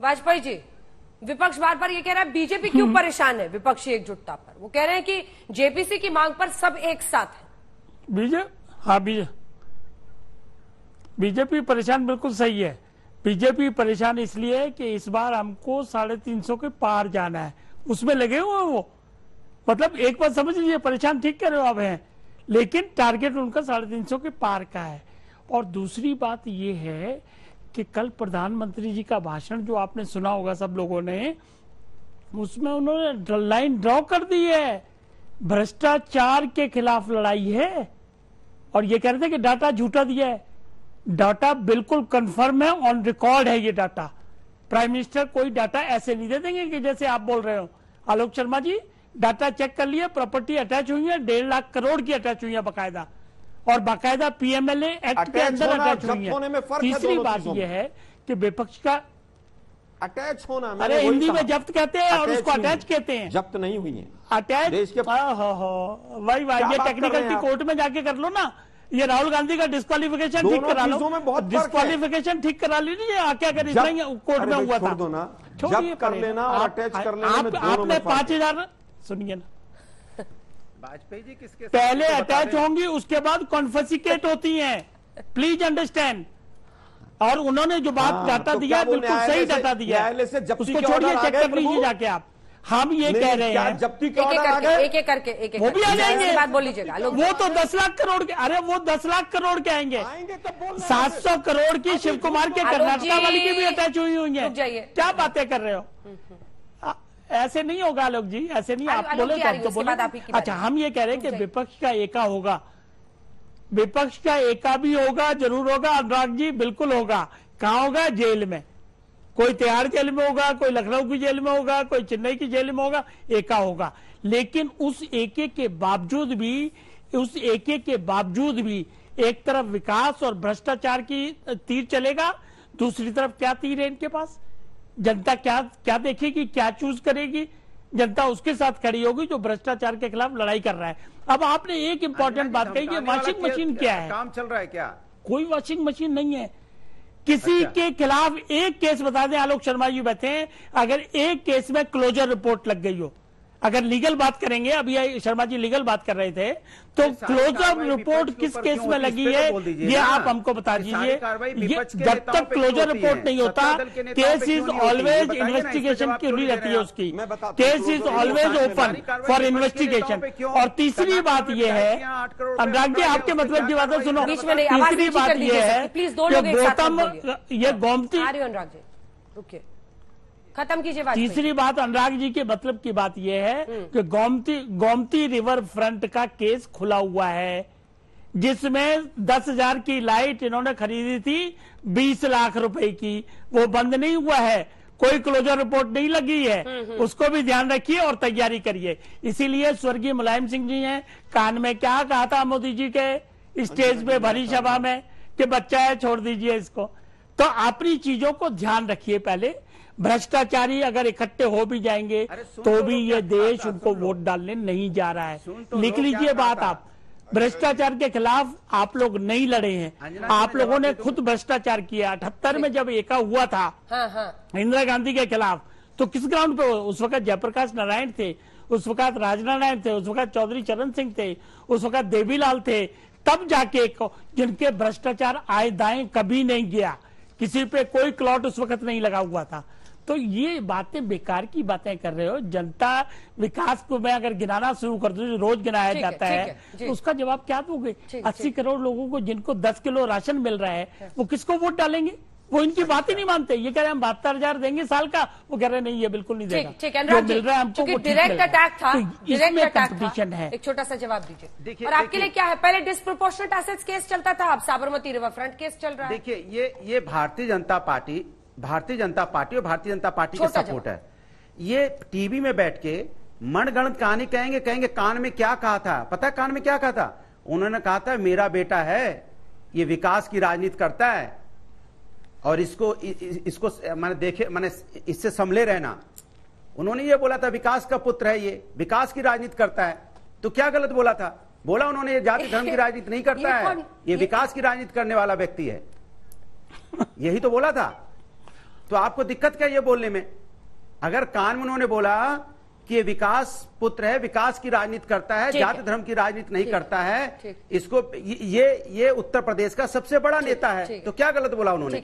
वाजपेयी जी, विपक्ष बार बार ये कह रहा है बीजेपी क्यों परेशान है विपक्षी एकजुटता पर। वो कह रहे हैं कि जेपीसी की मांग पर सब एक साथ है। बीजेपी परेशान बिल्कुल सही है। बीजेपी परेशान इसलिए है कि इस बार हमको 350 के पार जाना है, उसमें लगे हुए वो। मतलब एक बात समझ लीजिए, परेशान ठीक कर रहे हो आप हैं, लेकिन टारगेट उनका 350 के पार का है। और दूसरी बात ये है कि कल प्रधानमंत्री जी का भाषण जो आपने सुना होगा सब लोगों ने, उसमें उन्होंने लाइन ड्रॉ कर दी है, भ्रष्टाचार के खिलाफ लड़ाई है। और ये कह रहे थे कि डाटा झूठा दिया है। डाटा बिल्कुल कंफर्म है, ऑन रिकॉर्ड है ये डाटा। प्राइम मिनिस्टर कोई डाटा ऐसे नहीं दे देंगे कि जैसे आप बोल रहे हो। आलोक शर्मा जी, डाटा चेक कर लिया, प्रॉपर्टी अटैच हुई है, 1.5 लाख करोड़ की अटैच हुई है बकायदा, और बाकायदा पीएमएलए एक्ट के अंदर अटैच हुई है। तीसरी बात यह है कि विपक्ष का अटैच होना, अरे हिंदी में जब्त कहते हैं और उसको अटैच कहते हैं। जब्त नहीं हुई है, अटैच। वही ये टेक्निकल कोर्ट में जाके कर लो ना। ये राहुल गांधी का डिस्क्वालिफिकेशन ठीक करा लो, डिस्क्वालिफिकेशन ठीक करा लीजिए। आके अगर इतना कोर्ट में हुआ था, जब्त कर लेना और अटैच कर लेना में आपने 5000 सुनिए ना, वाजपेयी जी किसके पहले अटैच होंगी, उसके बाद कॉन्फिस्केट होती हैं, प्लीज अंडरस्टैंड। और उन्होंने जो बात डाटा दिया है बिल्कुल सही डाटा दिया है, उसको छोड़िए, चेक कर लीजिए जाके आप। हम ये कह रहे हैं जब्ती एक एक करके वो भी आ जाएंगे, बात बोल लीजिएगा। वो तो 10 लाख करोड़ के, अरे वो 10 लाख करोड़ के आएंगे। 700 करोड़ की शिव कुमार के कर्नाटका वाली की भी अटैच हुई है। क्या बातें कर रहे हो, ऐसे नहीं होगा आलोक जी, ऐसे नहीं। आप बोले तो बोले। अच्छा, हम ये कह रहे हैं कि विपक्ष का एका होगा, विपक्ष का एका भी होगा, जरूर होगा अनुराग जी, बिल्कुल होगा। कहाँ होगा? जेल में। कोई तिहाड़ जेल में होगा, कोई लखनऊ की जेल में होगा, कोई चेन्नई की जेल में होगा, एका होगा। लेकिन उस एके के बावजूद भी एक तरफ विकास और भ्रष्टाचार की तीर चलेगा, दूसरी तरफ क्या तीर है इनके पास? जनता क्या देखेगी, क्या चूज करेगी? जनता उसके साथ खड़ी होगी जो भ्रष्टाचार के खिलाफ लड़ाई कर रहा है। अब आपने एक इंपॉर्टेंट बात कही कि वॉशिंग मशीन क्या है? काम चल रहा है क्या? कोई वॉशिंग मशीन नहीं है। किसी के खिलाफ एक केस बता दें, आलोक शर्मा जी बैठे हैं, अगर एक केस में क्लोजर रिपोर्ट लग गई हो, अगर लीगल बात करेंगे, अभी शर्मा जी लीगल बात कर रहे थे, तो क्लोजर रिपोर्ट किस केस में लगी है ये आप हमको बता दीजिए। जब तक क्लोजर रिपोर्ट नहीं होता, केस इज ऑलवेज इन्वेस्टिगेशन की हुई रहती है उसकी। Case is always open for investigation. और तीसरी बात यह है, अनुराग जी आपके मतलब की बातें सुनो, तीसरी बात यह है कि गौतम, ये गोमती, अनुराग जी रुकिए, खत्म कीजिए बात। तीसरी बात अनुराग जी के मतलब की बात यह है कि गोमती रिवर फ्रंट का केस खुला हुआ है, जिसमें 10,000 की लाइट इन्होंने खरीदी थी 20 लाख रुपए की, वो बंद नहीं हुआ है, कोई क्लोजर रिपोर्ट नहीं लगी है। उसको भी ध्यान रखिए और तैयारी करिए। इसीलिए स्वर्गीय मुलायम सिंह जी हैं, कान में क्या कहा था मोदी जी के स्टेज पे भरी सभा में कि बच्चा है छोड़ दीजिए इसको। तो अपनी चीजों को ध्यान रखिए। पहले भ्रष्टाचारी अगर इकट्ठे हो भी जाएंगे तो भी ये देश उनको वोट डालने नहीं जा रहा है। लिख लीजिए बात आप, भ्रष्टाचार के खिलाफ आप लोग नहीं लड़े हैं, आप लोगों ने खुद भ्रष्टाचार किया। 78 में जब एका हुआ था इंदिरा गांधी के खिलाफ, तो किस ग्राउंड पे? उस वक्त जयप्रकाश नारायण थे, उस वक्त राजनारायण थे, उस वक्त चौधरी चरण सिंह थे, उस वक्त देवीलाल थे। तब जाके जिनके भ्रष्टाचार आए दाएं कभी नहीं गया, किसी पे कोई क्लॉट उस वक्त नहीं लगा हुआ था। तो ये बातें बेकार की बातें कर रहे हो। जनता विकास को मैं अगर गिनाना शुरू कर दूं, रोज गिनाया जाता है, तो उसका जवाब क्या दोगे? 80 करोड़ लोगों को जिनको 10 किलो राशन मिल रहा है, वो किसको वोट डालेंगे? वो इनकी बात ही नहीं मानते। ये कह रहे हैं हम 72,000 देंगे साल का, वो कह रहे नहीं ये बिल्कुल नहीं देगा, जो मिल रहा है हमको। डायरेक्ट अटैक था, इसमें कंपटीशन है। एक छोटा सा जवाब दीजिए। और आपके लिए क्या है? पहले डिस्प्रोपोर्शनेट एसेट्स केस चलता था, अब साबरमती रिवर फ्रंट केस चल रहा है। देखिए, ये भारतीय जनता पार्टी और भारतीय जनता पार्टी का सपोर्ट है। ये टीवी में बैठ के मनगढ़ंत कहानी कहेंगे कान में क्या कहा था? पता है कान में क्या कहा था? उन्होंने कहा था मेरा बेटा है, ये विकास की राजनीति करता है और इसको मैंने इससे संभले रहना। उन्होंने ये बोला था विकास का पुत्र है, ये विकास की राजनीति करता है। तो क्या गलत बोला था? बोला उन्होंने ये जाति धर्म की राजनीति नहीं करता है, ये विकास की राजनीति करने वाला व्यक्ति है, यही तो बोला था। तो आपको दिक्कत क्या है ये बोलने में? अगर कान में उन्होंने बोला कि ये विकास पुत्र है, विकास की राजनीति करता है, जाति धर्म की राजनीति नहीं करता है, इसको ये उत्तर प्रदेश का सबसे बड़ा नेता है, तो क्या गलत बोला उन्होंने?